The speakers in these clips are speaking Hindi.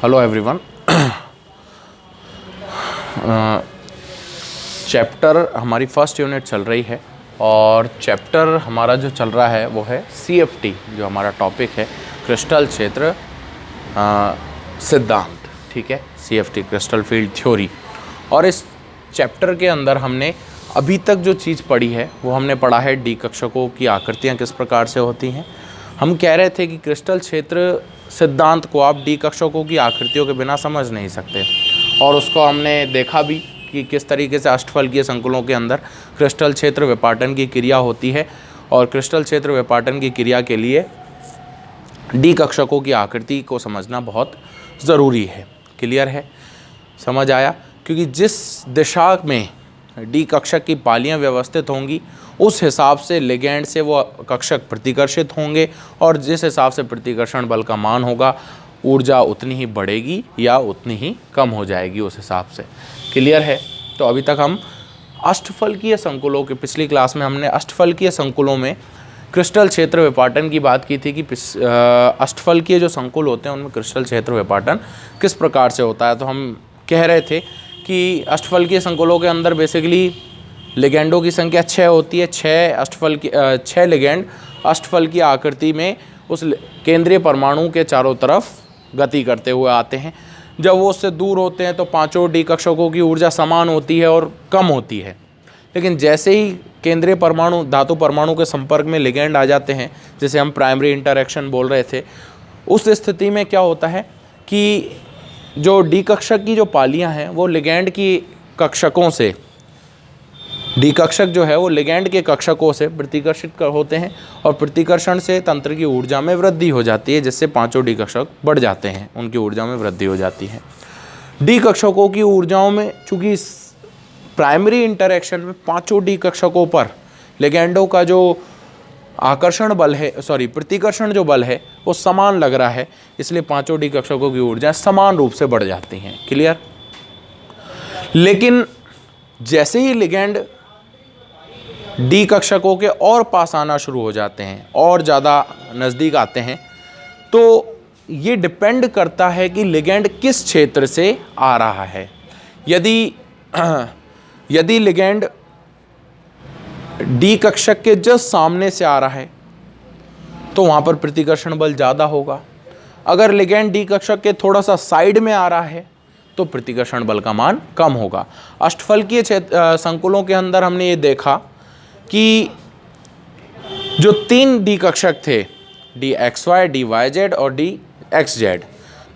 Hello everyone. चैप्टर हमारी फर्स्ट यूनिट चल रही है और चैप्टर हमारा जो चल रहा है वो है CFT, जो हमारा टॉपिक है क्रिस्टल क्षेत्र सिद्धांत। ठीक है, CFT क्रिस्टल फील्ड थ्योरी। और इस चैप्टर के अंदर हमने अभी तक जो चीज़ पढ़ी है वो हमने पढ़ा है डी कक्षकों की आकृतियाँ किस प्रकार से होती हैं। हम कह रहे थे कि क्रिस्टल क्षेत्र सिद्धांत को आप डी कक्षकों की आकृतियों के बिना समझ नहीं सकते, और उसको हमने देखा भी कि किस तरीके से अष्टफलकीय संकुलों के अंदर क्रिस्टल क्षेत्र विपाटन की क्रिया होती है, और क्रिस्टल क्षेत्र विपाटन की क्रिया के लिए डी कक्षकों की आकृति को समझना बहुत ज़रूरी है। क्लियर है, समझ आया? क्योंकि जिस दिशा में डी कक्षक की पालियां व्यवस्थित होंगी उस हिसाब से लिगैंड से वो कक्षक प्रतिकर्षित होंगे, और जिस हिसाब से प्रतिकर्षण बल का मान होगा ऊर्जा उतनी ही बढ़ेगी या उतनी ही कम हो जाएगी उस हिसाब से। क्लियर है? तो अभी तक हम अष्टफलकीय संकुलों के, पिछली क्लास में हमने अष्टफलकीय संकुलों में क्रिस्टल क्षेत्र विपाटन की बात की थी कि अष्टफलकीय जो संकुल होते हैं उनमें क्रिस्टल क्षेत्र विपाटन किस प्रकार से होता है। तो हम कह रहे थे कि अष्टफलकीय संकुलों के अंदर बेसिकली लिगैंडों की संख्या 6 होती है। 6 लिगैंड अष्टफलकीय आकृति में उस केंद्रीय परमाणु के चारों तरफ गति करते हुए आते हैं। जब वो उससे दूर होते हैं तो पांचों डी कक्षकों की ऊर्जा समान होती है और कम होती है, लेकिन जैसे ही केंद्रीय परमाणु धातु परमाणु के संपर्क में लिगैंड आ जाते हैं, जिसे हम प्राइमरी इंटरैक्शन बोल रहे थे, उस स्थिति में क्या होता है कि जो डी कक्षक की जो पालियां हैं वो लिगैंड की कक्षकों से, डी कक्षक जो है वो लिगैंड के कक्षकों से प्रतिकर्षित होते हैं, और प्रतिकर्षण से तंत्र की ऊर्जा में वृद्धि हो जाती है, जिससे पांचों डी कक्षक बढ़ जाते हैं, उनकी ऊर्जा में वृद्धि हो जाती है। डी कक्षकों की ऊर्जाओं में चूँकि प्राइमरी इंटरैक्शन में पांचों डी कक्षकों पर लिगैंडों का जो आकर्षण बल है, प्रतिकर्षण जो बल है वो समान लग रहा है, इसलिए पांचों डी कक्षकों की ऊर्जा समान रूप से बढ़ जाती हैं। क्लियर? लेकिन जैसे ही लिगैंड डी कक्षकों के और पास आना शुरू हो जाते हैं और ज़्यादा नज़दीक आते हैं, तो ये डिपेंड करता है कि लिगैंड किस क्षेत्र से आ रहा है। यदि लिगैंड डी कक्षक के जस्ट सामने से आ रहा है तो वहाँ पर प्रतिकर्षण बल ज़्यादा होगा। अगर लिगैंड डी कक्षक के थोड़ा सा साइड में आ रहा है तो प्रतिकर्षण बल का मान कम होगा। अष्टफलकीय संकुलों के अंदर हमने ये देखा कि जो 3 डी कक्षक थे, DXY, DYZ और DXZ,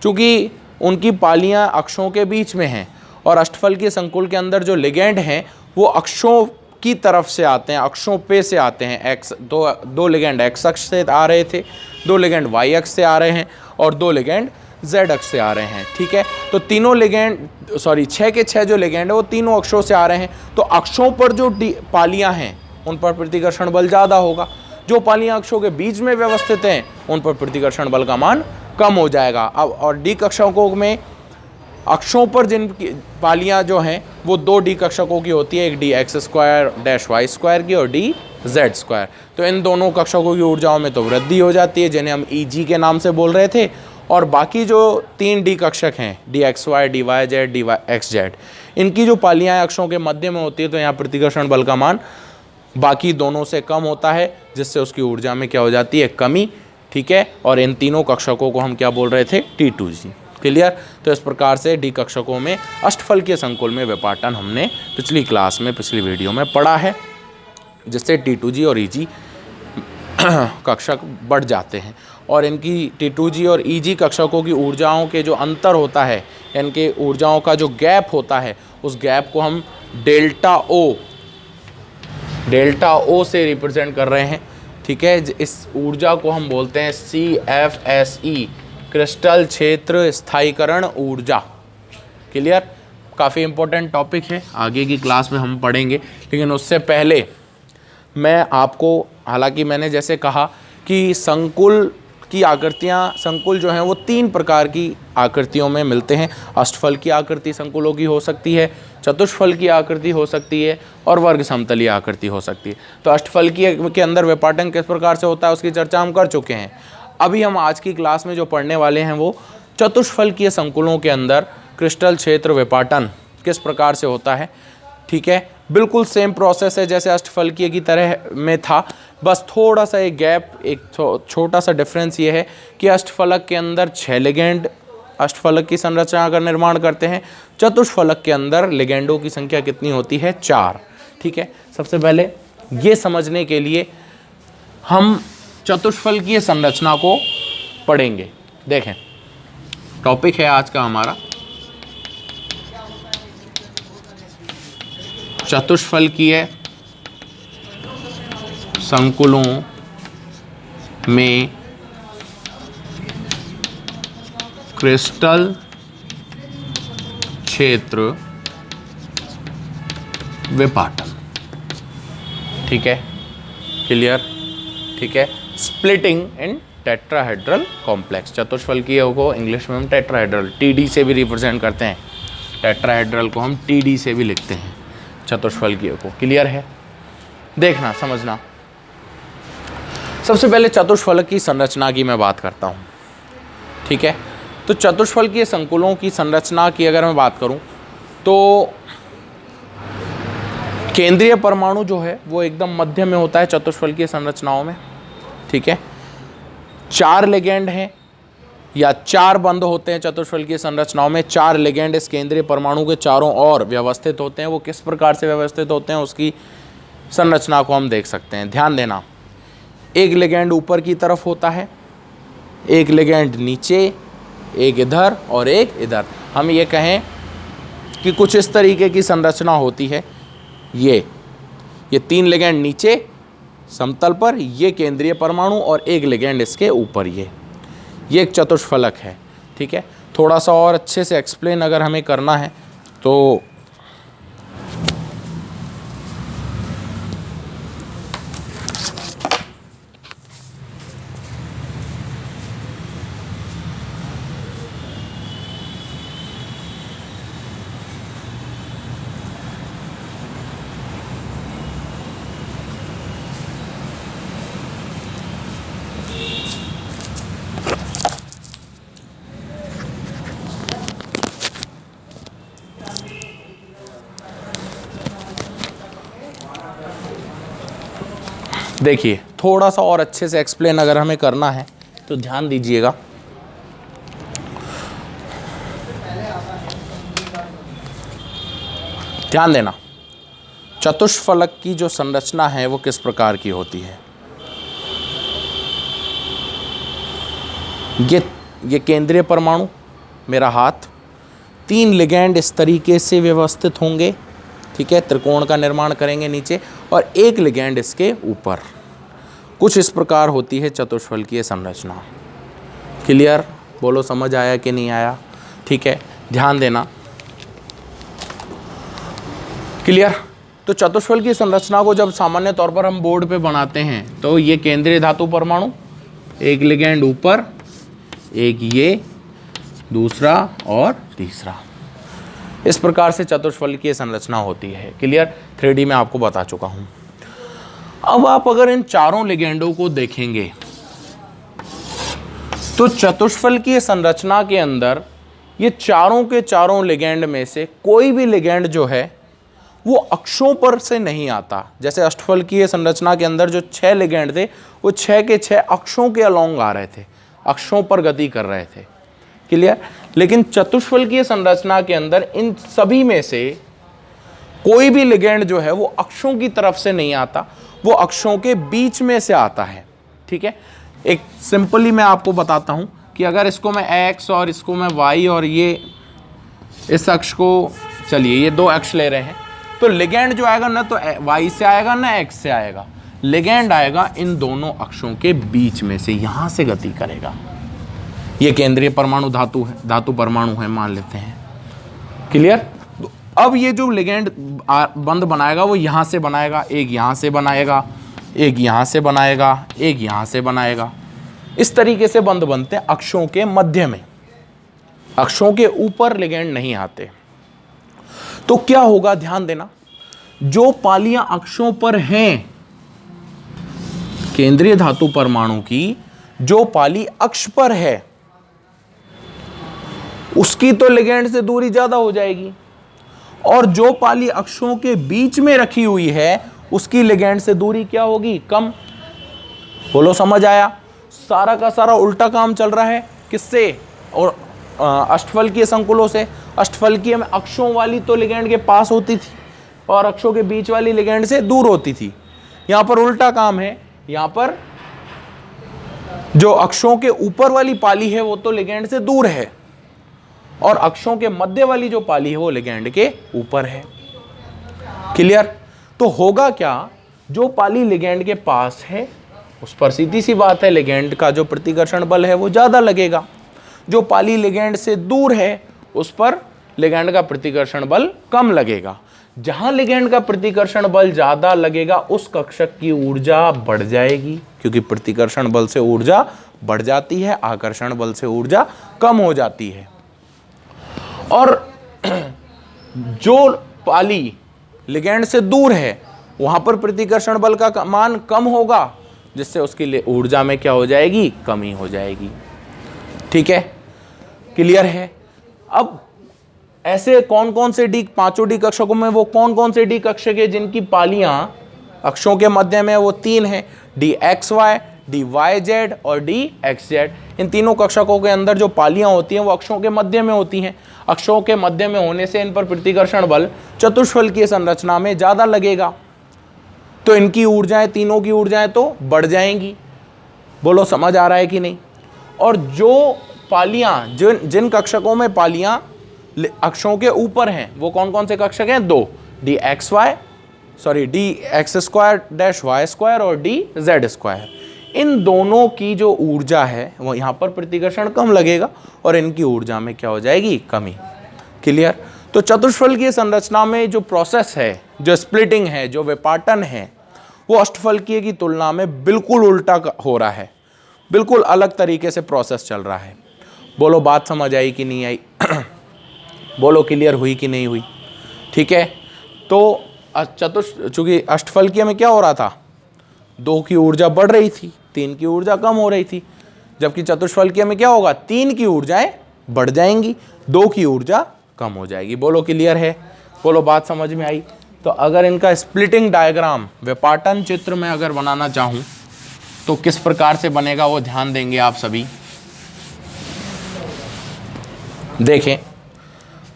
चूँकि उनकी पालियां अक्षों के बीच में हैं और अष्टफलकीय संकुल के अंदर जो लिगैंड हैं वो अक्षों की तरफ से आते हैं, अक्षों पे से आते हैं। दो लिगैंड X अक्ष से आ रहे थे, 2 लिगैंड Y अक्ष से आ रहे हैं और 2 लिगैंड Z अक्ष से आ रहे हैं। ठीक है, तो तीनों लिगैंड 6 के 6 जो लिगैंड है वो तीनों अक्षों से आ रहे हैं, तो अक्षों पर जो पालियां हैं उन पर प्रतिकर्षण बल ज़्यादा होगा। जो पालियां अक्षों के बीच में व्यवस्थित हैं उन पर प्रतिकर्षण बल का मान कम हो जाएगा। अब और डी कक्षकों में अक्षों पर जिन पालियां जो हैं वो 2 डी कक्षकों की होती है, एक DX² -Y² की और DZ²। तो इन दोनों कक्षकों की ऊर्जाओं में तो वृद्धि हो जाती है, जिन्हें हम EG के नाम से बोल रहे थे, और बाकी जो 3 डी कक्षक हैं DXY, DYZ, DXZ, इनकी जो पालियां अक्षों के मध्य में होती है, तो यहाँ प्रतिकर्षण बल का मान बाकी दोनों से कम होता है, जिससे उसकी ऊर्जा में क्या हो जाती है, कमी। ठीक है, और इन तीनों कक्षकों को हम क्या बोल रहे थे, T2G। क्लियर? तो इस प्रकार से डी कक्षकों में अष्टफलकीय संकुल में विपाटन हमने पिछली क्लास में, पिछली वीडियो में पढ़ा है, जिससे T2G और EG कक्षक बढ़ जाते हैं। और इनकी T2G और EG कक्षकों की ऊर्जाओं के जो अंतर होता है, इनके ऊर्जाओं का जो गैप होता है, उस गैप को हम डेल्टा O से रिप्रेजेंट कर रहे हैं। ठीक है, इस ऊर्जा को हम बोलते हैं CFSE, क्रिस्टल क्षेत्र स्थायीकरण ऊर्जा। क्लियर? काफ़ी इंपॉर्टेंट टॉपिक है, आगे की क्लास में हम पढ़ेंगे, लेकिन उससे पहले मैं आपको, हालांकि मैंने जैसे कहा कि संकुल की आकृतियाँ, संकुल जो हैं वो 3 प्रकार की आकृतियों में मिलते हैं। अष्टफल की आकृति संकुलों की हो सकती है, चतुष्फल की आकृति हो सकती है, और वर्ग समतलीय आकृति हो सकती है। तो अष्टफल की के अंदर विपाटन किस प्रकार से होता है उसकी चर्चा हम कर चुके हैं। अभी हम आज की क्लास में जो पढ़ने वाले हैं वो चतुष्फलकीय संकुलों के अंदर क्रिस्टल क्षेत्र विपाटन किस प्रकार से होता है, ठीक है, बिल्कुल सेम प्रोसेस है जैसे अष्टफलकीय की तरह में था, बस थोड़ा सा एक गैप, एक छोटा सा डिफरेंस ये है कि अष्टफलक के अंदर 6 लिगेंड अष्टफलक की संरचना का निर्माण करते हैं, चतुष्फलक के अंदर लिगेंडों की संख्या कितनी होती है, 4। ठीक है, सबसे पहले ये समझने के लिए हम चतुष्फलकीय संरचना को पढ़ेंगे। देखें, टॉपिक है आज का हमारा चतुष्फलकीय संकुलों में क्रिस्टल क्षेत्र विपाटन। ठीक है, क्लियर, ठीक है। स्प्लिटिंग इन टेट्राहेड्रल कॉम्प्लेक्स, चतुष्फलकीय को इंग्लिश में हम टेट्राहेड्रल टीडी से भी रिप्रेजेंट करते हैं, टेट्राहेड्रल को हम टीडी से भी लिखते हैं चतुष्फलकीय को। क्लियर है, देखना समझना। सबसे पहले चतुष्फलक की संरचना की मैं बात करता हूँ। ठीक है, तो चतुष्फलकीय संकुलों की संरचना की अगर मैं बात करूँ तो केंद्रीय परमाणु जो है वो एकदम मध्य में होता है चतुष्फलकीय संरचनाओं में। ठीक है, 4 लिगेंड हैं या 4 बंध होते हैं चतुष्फलकीय संरचनाओं में। 4 लिगेंड इस केंद्रीय परमाणु के चारों ओर व्यवस्थित होते हैं। वो किस प्रकार से व्यवस्थित होते हैं उसकी संरचना को हम देख सकते हैं। ध्यान देना, एक लिगेंड ऊपर की तरफ होता है, एक लिगेंड नीचे, एक इधर और एक इधर। हम ये कहें कि कुछ इस तरीके की संरचना होती है। ये 3 लिगेंड नीचे समतल पर, ये केंद्रीय परमाणु और एक लिगेंड इसके ऊपर। ये एक चतुष्फलक है। ठीक है, थोड़ा सा और अच्छे से एक्सप्लेन अगर हमें करना है तो देखिए, थोड़ा सा और अच्छे से एक्सप्लेन अगर हमें करना है तो ध्यान दीजिएगा। ध्यान देना, चतुष्फलक की जो संरचना है वो किस प्रकार की होती है। ये केंद्रीय परमाणु, मेरा हाथ, 3 लिगेंड इस तरीके से व्यवस्थित होंगे। ठीक है, त्रिकोण का निर्माण करेंगे नीचे और एक लिगेंड इसके ऊपर। कुछ इस प्रकार होती है चतुष्फलकीय संरचना। क्लियर, बोलो समझ आया कि नहीं आया। ठीक है, ध्यान देना। क्लियर, तो चतुष्फलकीय संरचना को जब सामान्य तौर पर हम बोर्ड पे बनाते हैं तो ये केंद्रीय धातु परमाणु, एक लिगेंड ऊपर, एक ये, दूसरा और तीसरा, इस प्रकार से चतुष्फलकीय संरचना होती है। क्लियर, 3D में आपको बता चुका हूं। अब आप अगर इन चारों लिगेंडों को देखेंगे तो चतुष्फलकीय संरचना के अंदर ये चारों के चारों लिगेंड में से कोई भी लिगेंड जो है वो अक्षों पर से नहीं आता। जैसे अष्टफलकीय संरचना के अंदर जो 6 लिगेंड थे वो 6 के 6 अक्षों के अलोंग आ रहे थे, अक्षों पर गति कर रहे थे। क्लियर, लेकिन चतुष्फलकीय संरचना के अंदर इन सभी में से कोई भी लिगेंड जो है वो अक्षों की तरफ से नहीं आता, वो अक्षों के बीच में से आता है। ठीक है, एक सिंपली मैं आपको बताता हूं कि अगर इसको मैं x और इसको मैं y और ये इस अक्ष को, चलिए ये 2 अक्ष ले रहे हैं, तो लिगेंड जो आएगा ना तो y से आएगा ना x से आएगा, लिगेंड आएगा इन दोनों अक्षों के बीच में से, यहां से गति करेगा। ये केंद्रीय परमाणु धातु है, धातु परमाणु है मान लेते हैं। क्लियर, अब ये जो लिगेंड बंध बनाएगा वो यहां से बनाएगा, एक यहां से बनाएगा, एक यहां से बनाएगा, एक यहां से बनाएगा। इस तरीके से बंध बनते हैं अक्षों के मध्य में, अक्षों के ऊपर लिगेंड नहीं आते। तो क्या होगा, ध्यान देना, जो पालियां अक्षों पर हैं, केंद्रीय धातु परमाणु की जो पाली अक्ष पर है उसकी तो लिगेंड से दूरी ज्यादा हो जाएगी, और जो पाली अक्षों के बीच में रखी हुई है उसकी लिगेंड से दूरी क्या होगी, कम। बोलो समझ आया? सारा का सारा उल्टा काम चल रहा है किससे, और अष्टफलकीय संकुलों से। अष्टफलकीय में अक्षों वाली तो लिगेंड के पास होती थी और अक्षों के बीच वाली लिगेंड से दूर होती थी। यहां पर उल्टा काम है, यहां पर जो अक्षों के ऊपर वाली पाली है वो तो लिगेंड से दूर है, और अक्षों के मध्य वाली जो पाली है वो लिगेंड के ऊपर है। क्लियर? तो होगा क्या, जो पाली लिगेंड के पास है उस पर सीधी सी बात है लिगेंड का जो प्रतिकर्षण बल है वो ज्यादा लगेगा। जो पाली लिगेंड से दूर है उस पर लिगेंड का प्रतिकर्षण बल कम लगेगा। जहां लिगेंड का प्रतिकर्षण बल ज्यादा लगेगा उस कक्षक की ऊर्जा बढ़ जाएगी, क्योंकि प्रतिकर्षण बल से ऊर्जा बढ़ जाती है, आकर्षण बल से ऊर्जा कम हो जाती है। और जो पाली लिगेंड से दूर है वहां पर प्रतिकर्षण बल का मान कम होगा, जिससे उसकी ऊर्जा में क्या हो जाएगी, कमी हो जाएगी। ठीक है, क्लियर है? अब ऐसे कौन कौन से डी, पांचों डी कक्षकों में वो कौन कौन से डी कक्षक है जिनकी पालियां अक्षों के मध्य में, वो तीन है, D X Y, D Y Z और डी एक्स जेड। इन तीनों कक्षकों के अंदर जो पालियां होती हैं वो अक्षों के मध्य में होती हैं। अक्षों के मध्य में होने से इन पर प्रतिकर्षण बल चतुष्फलकीय संरचना में ज्यादा लगेगा, तो इनकी ऊर्जाएं, तीनों की ऊर्जाएं तो बढ़ जाएंगी। बोलो समझ आ रहा है कि नहीं? और जो पालियां, जिन कक्षकों में पालियां अक्षों के ऊपर हैं वो कौन कौन से कक्षक हैं, दो, D X Y, sorry D X square dash Y square और डी जेड स्क्वायर। इन दोनों की जो ऊर्जा है वो यहाँ पर प्रतिकर्षण कम लगेगा और इनकी ऊर्जा में क्या हो जाएगी, कमी। क्लियर? तो चतुष्फलकीय संरचना में जो प्रोसेस है, जो स्प्लिटिंग है, जो विपाटन है, वो अष्टफलकीय की तुलना में बिल्कुल उल्टा हो रहा है, बिल्कुल अलग तरीके से प्रोसेस चल रहा है। बोलो बात समझ आई कि नहीं आई? बोलो क्लियर हुई कि नहीं हुई? ठीक है, तो चूंकि अष्टफलकीय में क्या हो रहा था, दो की ऊर्जा बढ़ रही थी, तीन की ऊर्जा कम हो रही थी, जबकि चतुष्फलकीय में क्या होगा, तीन की ऊर्जाएं बढ़ जाएंगी, दो की ऊर्जा कम हो जाएगी। बोलो क्लियर है? बोलो बात समझ में आई? तो अगर इनका स्प्लिटिंग डायग्राम, विपाटन चित्र में अगर बनाना चाहूं तो किस प्रकार से बनेगा वो ध्यान देंगे आप सभी। देखें,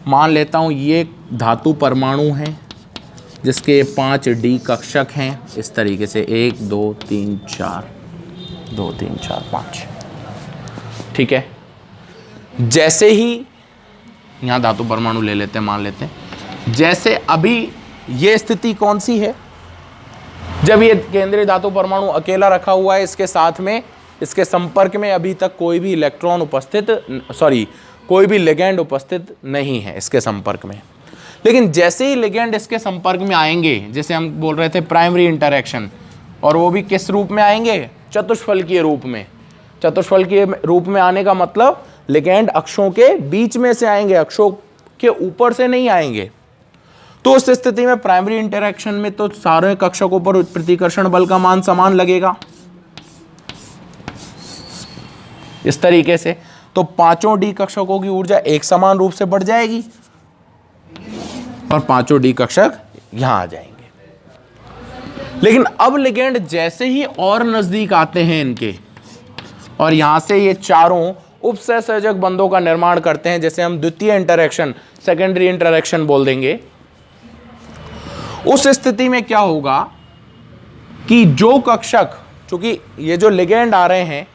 मान लेता हूं ये धातु परमाणु है जिसके 5 डी कक्षक हैं, इस तरीके से 1 2 3 4, 2 3 4 5। ठीक है, जैसे ही यहाँ धातु परमाणु ले लेते हैं, मान लेते हैं, जैसे अभी ये स्थिति कौन सी है, जब ये केंद्रीय धातु परमाणु अकेला रखा हुआ है, इसके साथ में, इसके संपर्क में अभी तक कोई भी इलेक्ट्रॉन उपस्थित, सॉरी कोई भी लिगेंड उपस्थित नहीं है इसके संपर्क में। लेकिन जैसे ही लिगेंड इसके संपर्क में आएंगे, जैसे हम बोल रहे थे प्राइमरी इंटरैक्शन, और वो भी किस रूप में आएंगे, चतुष्फलकीय रूप में। चतुष्फलकीय रूप में आने का मतलब लिगेंड अक्षों के बीच में से आएंगे, अक्षों के ऊपर से नहीं आएंगे। तो उस स्थिति में प्राइमरी इंटरैक्शन में तो सारे कक्षकों पर प्रतिकर्षण बल का मान समान लगेगा, इस तरीके से। तो पांचों डी कक्षकों की ऊर्जा एक समान रूप से बढ़ जाएगी और पांचों डी कक्षक यहां आ जाएंगे। लेकिन अब लिगेंड जैसे ही और नजदीक आते हैं इनके, और यहां से ये चारों उपसहसंयोजक बंधों का निर्माण करते हैं, जैसे हम द्वितीय इंटरैक्शन, सेकेंडरी इंटरैक्शन बोल देंगे। उस स्थिति में क्या होगा कि जो कक्षक, चूंकि ये जो लिगेंड आ रहे हैं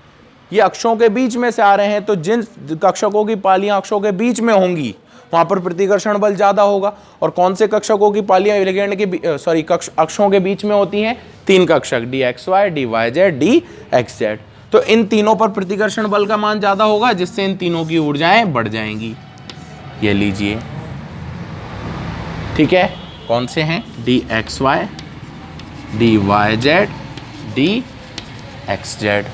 ये अक्षों के बीच में से आ रहे हैं, तो जिन कक्षकों की पालियां अक्षों के बीच में होंगी वहां पर प्रतिकर्षण बल ज्यादा होगा। और कौन से कक्षकों की पालियां लिगेंड के सॉरी अक्षों के बीच में होती हैं, तीन कक्षक, D X Y, D Y Z, D X Z. तो इन तीनों पर प्रतिकर्षण बल का मान ज्यादा होगा, जिससे इन तीनों की ऊर्जाएं बढ़ जाएंगी। ये लीजिए, ठीक है, कौन से हैं, D X Y, D Y Z, D X Z.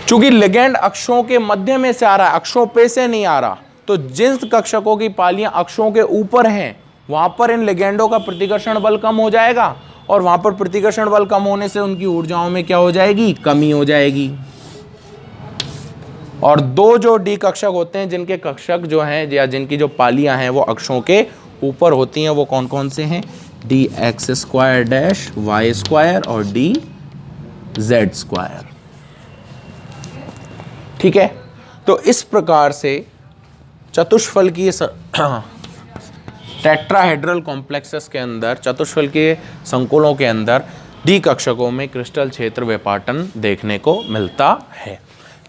चूंकि लिगेंड अक्षों के मध्य में से आ रहा है, अक्षों पे से नहीं आ रहा, तो जिन कक्षकों की पालियां अक्षों के ऊपर हैं वहां पर इन लिगेंडों का प्रतिकर्षण बल कम हो जाएगा, और वहां पर प्रतिकर्षण बल कम होने से उनकी ऊर्जाओं में क्या हो जाएगी, कमी हो जाएगी। और दो जो डी कक्षक होते हैं जिनके कक्षक जो हैं या जिनकी जो पालियां हैं वो अक्षों के ऊपर होती हैं, वो कौन कौन से हैं? D X square dash Y square और डी जेड स्क्वायर। ठीक है, तो इस प्रकार से चतुष्फलकीय टेट्राहेड्रल कॉम्प्लेक्सेस के अंदर, चतुष्फलकीय संकुलों के अंदर डी कक्षकों में क्रिस्टल क्षेत्र विपाटन देखने को मिलता है।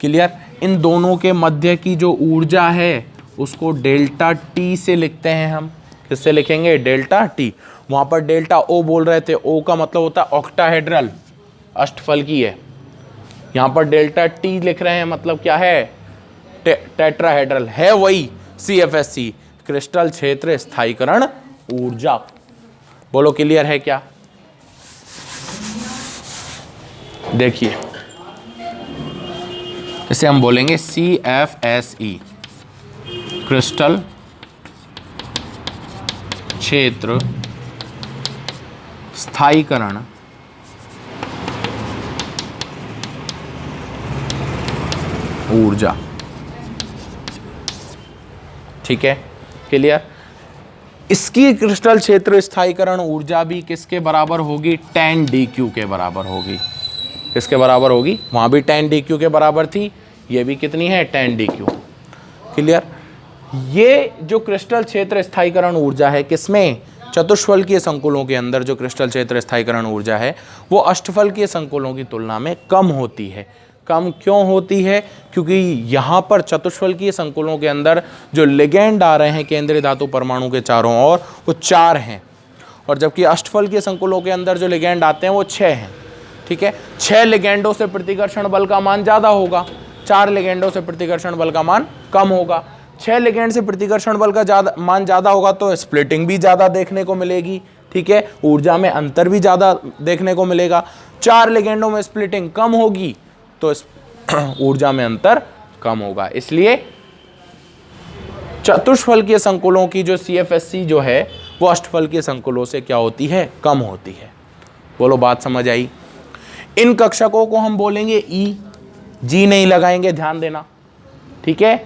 क्लियर? इन दोनों के मध्य की जो ऊर्जा है उसको डेल्टा टी से लिखते हैं हम। किससे लिखेंगे? Delta T. वहां पर डेल्टा ओ बोल रहे थे, ओ का मतलब होता है ऑक्टाहेड्रल, अष्टफलकीय। यहां पर डेल्टा टी लिख रहे हैं, मतलब क्या है? टेट्राहेड्रल है, वही CFSC, क्रिस्टल क्षेत्र स्थायीकरण ऊर्जा। बोलो क्लियर है क्या? देखिए, इसे हम बोलेंगे CFSE, क्रिस्टल क्षेत्र स्थायीकरण ऊर्जा। ठीक है, क्लियर? इसकी क्रिस्टल क्षेत्र स्थायीकरण ऊर्जा भी किसके बराबर होगी? 10dq के बराबर होगी। किसके बराबर होगी? वहां भी 10dq के बराबर थी, ये भी कितनी है? 10dq। क्लियर? ये जो क्रिस्टल क्षेत्र स्थायीकरण ऊर्जा है किसमें? चतुष्फलकीय संकुलों के अंदर जो क्रिस्टल क्षेत्र स्थायीकरण ऊर्जा है वो अष्टफलकीय संकुलों की तुलना में कम होती है। कम क्यों होती है? क्योंकि यहाँ पर चतुष्फलकीय संकुलों के अंदर जो लिगेंड आ रहे हैं केंद्रीय धातु परमाणु के चारों ओर, वो 4 हैं, और जबकि अष्टफलकीय संकुलों के अंदर जो लिगेंड आते हैं वो 6 हैं। ठीक है, 6 लिगेंडों से प्रतिकर्षण बल का मान ज़्यादा होगा, 4 लिगेंडों से प्रतिकर्षण बल का मान कम होगा। 6 लिगेंड से प्रतिकर्षण बल का मान ज़्यादा होगा तो स्प्लिटिंग भी ज़्यादा देखने को मिलेगी। ठीक है, ऊर्जा में अंतर भी ज़्यादा देखने को मिलेगा। 4 लिगेंडों में स्प्लिटिंग कम होगी तो ऊर्जा में अंतर कम होगा। इसलिए चतुष्फलकीय संकुलों की जो CFSC जो है वो अष्टफलकीय संकुलों से क्या होती है? कम होती है। बोलो बात समझ आई? इन कक्षकों को हम बोलेंगे E, G नहीं लगाएंगे, ध्यान देना। ठीक है,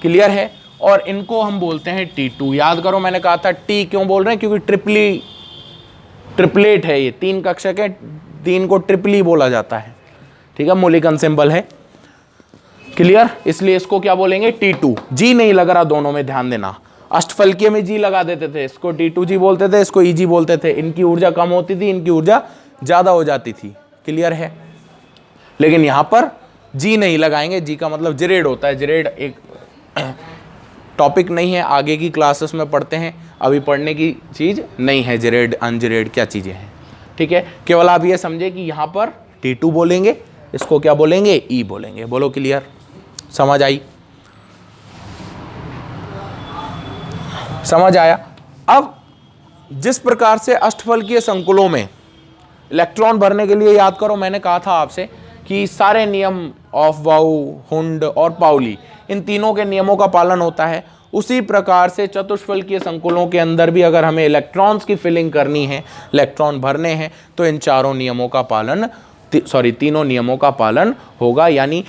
क्लियर है? और इनको हम बोलते हैं T2। याद करो, मैंने कहा था T क्यों बोल रहे हैं? क्योंकि ट्रिपलेट है, ये 3 कक्षक है, 3 को ट्रिपली बोला जाता है। ठीक है, मूलिकन सिंबल है। क्लियर? इसलिए इसको क्या बोलेंगे? T2। G नहीं लग रहा दोनों में, ध्यान देना। अष्टफलकीय में G लगा देते थे, इसको T2G बोलते थे, इसको EG बोलते थे। इनकी ऊर्जा कम होती थी, इनकी ऊर्जा ज्यादा हो जाती थी। क्लियर है? लेकिन यहां पर G नहीं लगाएंगे। G का मतलब जिरेड होता है। जिरेड एक टॉपिक नहीं है, आगे की क्लासेस में पढ़ते हैं, अभी पढ़ने की चीज नहीं है। जिरेड अनजिरेड क्या चीजें हैं। ठीक है, केवल आप ये समझे कि यहां पर T2 बोलेंगे, इसको क्या बोलेंगे? E बोलेंगे। बोलो क्लियर? समझ आई? समझ आया? अब जिस प्रकार से अष्टफलकीय संकुलों में इलेक्ट्रॉन भरने के लिए, याद करो मैंने कहा था आपसे कि सारे नियम ऑफ बाउ, हुंड और पाउली, इन तीनों के नियमों का पालन होता है। उसी प्रकार से चतुष्फलकीय संकुलों के अंदर भी अगर हमें इलेक्ट्रॉन्स की फिलिंग करनी है, इलेक्ट्रॉन भरने हैं, तो इन चारों नियमों का पालन, तीनों नियमों का पालन होगा। यानी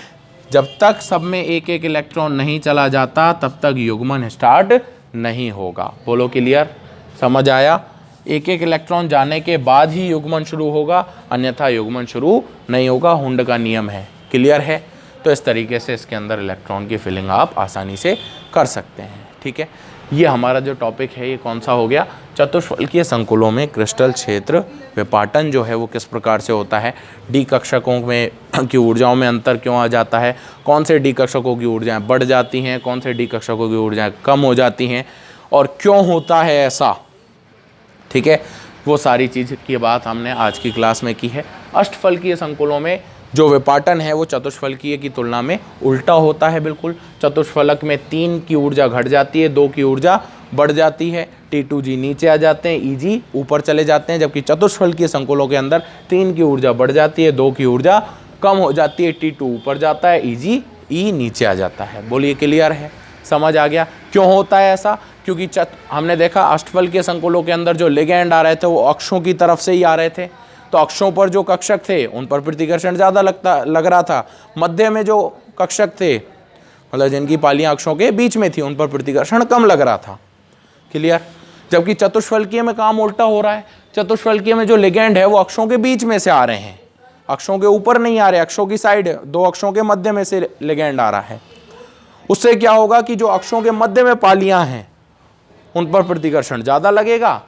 जब तक सब में एक एक इलेक्ट्रॉन नहीं चला जाता तब तक युग्मन स्टार्ट नहीं होगा। बोलो क्लियर? समझ आया? एक एक इलेक्ट्रॉन जाने के बाद ही युग्मन शुरू होगा, अन्यथा युग्मन शुरू नहीं होगा। हुंड का नियम है। क्लियर है? तो इस तरीके से इसके अंदर इलेक्ट्रॉन की फिलिंग आप आसानी से कर सकते हैं। ठीक है, ये हमारा जो टॉपिक है ये कौन सा हो गया? चतुष्फलकीय संकुलों में क्रिस्टल क्षेत्र विपाटन जो है वो किस प्रकार से होता है, डी कक्षकों में की ऊर्जाओं में अंतर क्यों आ जाता है, कौन से डी कक्षकों की ऊर्जाएं बढ़ जाती हैं, कौन से डी कक्षकों की ऊर्जाएं कम हो जाती हैं, और क्यों होता है ऐसा। ठीक है, वो सारी चीज़ की बात हमने आज की क्लास में की है। अष्टफलकीय संकुलों में जो विपाटन है वो चतुष्फलकीय की तुलना में उल्टा होता है। बिल्कुल, चतुष्फलक में 3 की ऊर्जा घट जाती है, 2 की ऊर्जा बढ़ जाती है। T2G नीचे आ जाते हैं, EG ऊपर चले जाते हैं। जबकि चतुष्फलकीय संकुलों के अंदर 3 की ऊर्जा बढ़ जाती है, 2 की ऊर्जा कम हो जाती है। T2 ऊपर जाता है, E नीचे आ जाता है। बोलिए क्लियर है? समझ आ गया क्यों होता है ऐसा? क्योंकि हमने देखा अष्टफलकीय संकुलों के अंदर जो लिगेंड आ रहे थे वो अक्षों की तरफ से ही आ रहे थे, तो अक्षों पर जो कक्षक थे उन पर प्रतिकर्षण ज़्यादा लग रहा था। मध्य में जो कक्षक थे मतलब जिनकी पालियां अक्षों के बीच में थी उन पर प्रतिकर्षण कम लग रहा था। क्लियर। जबकि चतुष्फलकीय में काम उल्टा हो रहा है, चतुष्फलकीय में जो लिगेंड है वो अक्षों के बीच में से आ रहे हैं, अक्षों के ऊपर नहीं आ रहे, अक्षों की साइड, दो अक्षों के मध्य में से लिगेंड आ रहा है। उससे क्या होगा कि जो अक्षों के मध्य में पालियां हैं उन पर प्रतिकर्षण ज़्यादा लगेगा,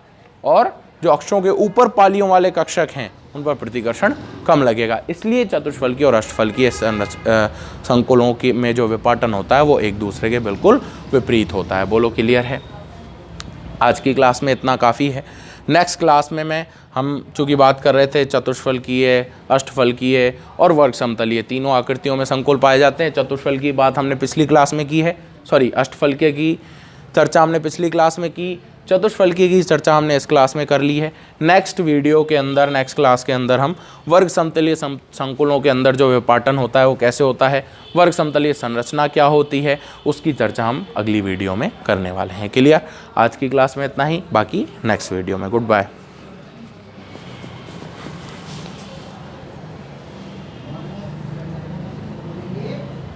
और जो अक्षों के ऊपर पालियों वाले कक्षक हैं उन पर प्रतिकर्षण कम लगेगा। इसलिए चतुष्फलकीय और अष्टफलकीय संकुलों की में जो विपाटन होता है वो एक दूसरे के बिल्कुल विपरीत होता है। बोलो क्लियर है। आज की क्लास में इतना काफ़ी है। नेक्स्ट क्लास में हम चूँकि बात कर रहे थे चतुष्फलकीय, अष्टफलकीय और वर्ग समतलीय तीनों आकृतियों में संकुल पाए जाते हैं। चतुष्फल की बात हमने पिछली क्लास में की है, अष्टफलकीय की चर्चा हमने पिछली क्लास में की, चतुष्फलकीय की चर्चा हमने इस क्लास में कर ली है। नेक्स्ट क्लास के अंदर हम वर्ग समतलीय संकुलों के अंदर जो विपाटन होता है वो कैसे होता है, वर्ग समतलीय संरचना क्या होती है, उसकी चर्चा हम अगली वीडियो में करने वाले हैं। क्लियर। आज की क्लास में इतना ही, बाकी नेक्स्ट वीडियो में। Good bye.